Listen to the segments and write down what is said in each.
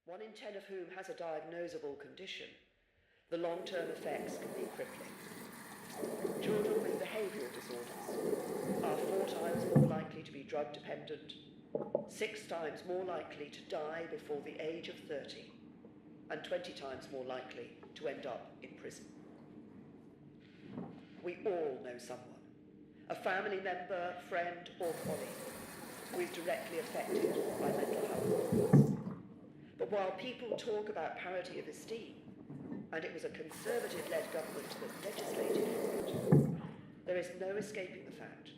1 in 10 of whom has a diagnosable condition, the long-term effects can be crippling. Children with behavioural disorders are 4 times more likely to be drug dependent, 6 times more likely to die before the age of 30, and 20 times more likely to end up in prison. We all know someone, a family member, friend, or colleague, who is directly affected by mental health problems. But while people talk about parity of esteem, and it was a Conservative-led government that legislated for it, there is no escaping the fact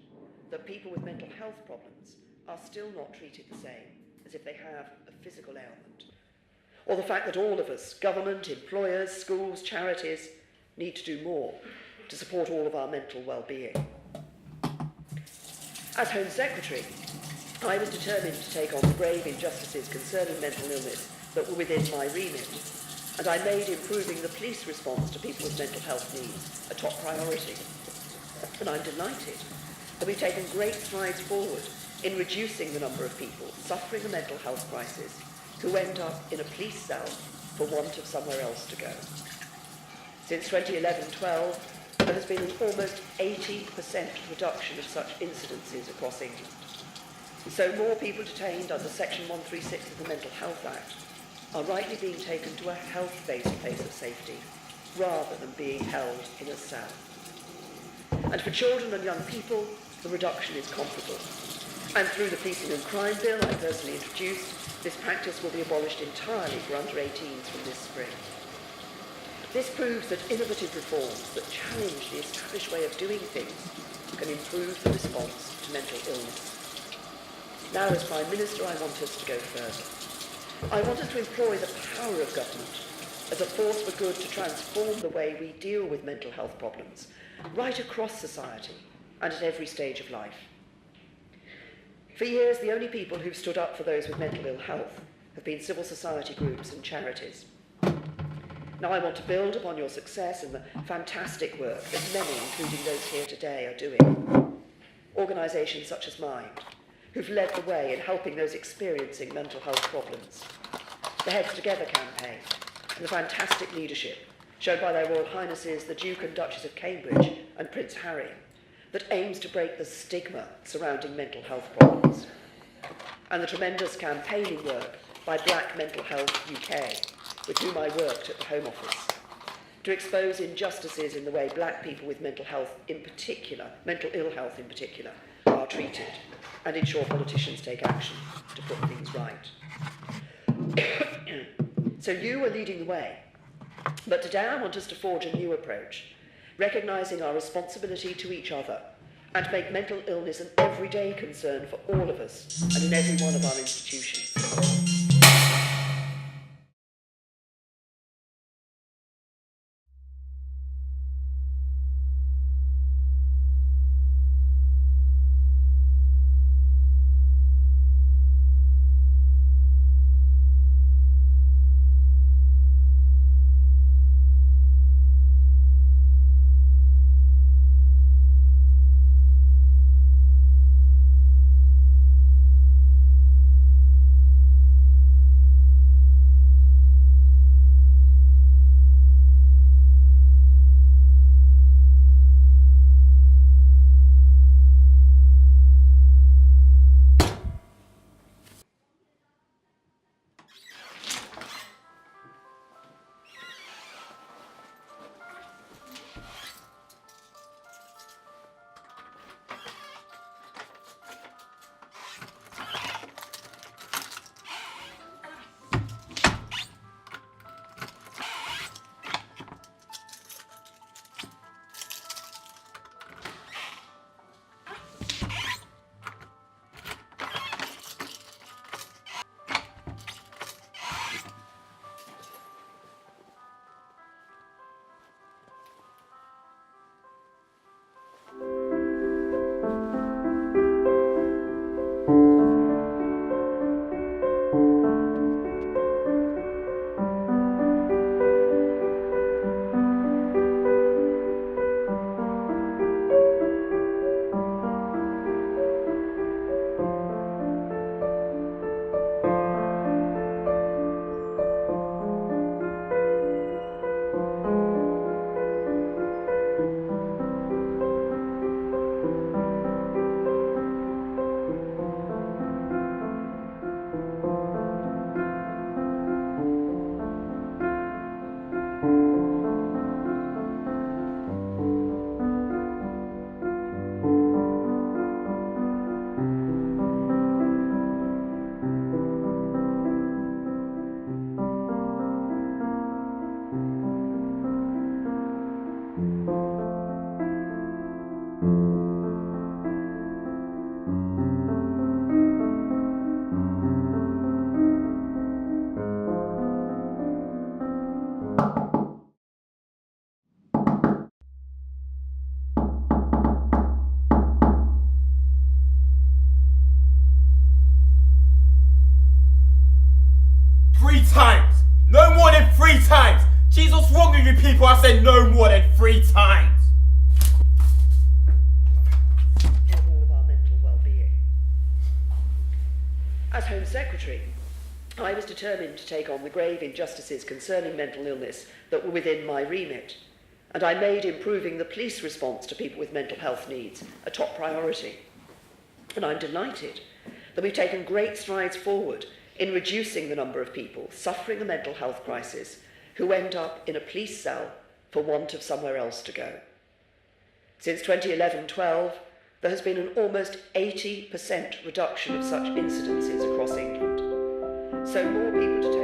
that people with mental health problems are still not treated the same as if they have a physical ailment. Or the fact that all of us, government, employers, schools, charities, need to do more to support all of our mental well-being. As Home Secretary, I was determined to take on the grave injustices concerning mental illness that were within my remit, and I made improving the police response to people with mental health needs a top priority. And I'm delighted that we've taken great strides forward in reducing the number of people suffering a mental health crisis who end up in a police cell for want of somewhere else to go. Since 2011-12, there has been an almost 80% reduction of such incidences across England. So more people detained under Section 136 of the Mental Health Act are rightly being taken to a health-based place of safety rather than being held in a cell. And for children and young people, the reduction is comparable. And through the Policing and Crime Bill I personally introduced, this practice will be abolished entirely for under 18s from this spring. This proves that innovative reforms that challenge the established way of doing things can improve the response to mental illness. Now, as Prime Minister, I want us to go further. I want us to employ the power of government as a force for good to transform the way we deal with mental health problems right across society and at every stage of life. For years, the only people who've stood up for those with mental ill health have been civil society groups and charities. Now, I want to build upon your success and the fantastic work that many, including those here today, are doing. Organisations such as mine, who've led the way in helping those experiencing mental health problems. The Heads Together campaign and the fantastic leadership shown by their Royal Highnesses the Duke and Duchess of Cambridge and Prince Harry that aims to break the stigma surrounding mental health problems. And the tremendous campaigning work by Black Mental Health UK, with whom I worked at the Home Office, to expose injustices in the way black people with mental health in particular, mental ill health in particular, are treated, and ensure politicians take action to put things right. So you are leading the way, but today I want us to forge a new approach, recognising our responsibility to each other, and make mental illness an everyday concern for all of us and in every one of our institutions. 3 times! No more than 3 times! Jeez, what's wrong with you people? I said no more than 3 times! Of all of our mental well-being. As Home Secretary, I was determined to take on the grave injustices concerning mental illness that were within my remit, and I made improving the police response to people with mental health needs a top priority. And I'm delighted that we've taken great strides forward in reducing the number of people suffering a mental health crisis who end up in a police cell for want of somewhere else to go. Since 2011-12, there has been an almost 80% reduction of such incidences across England. So more people to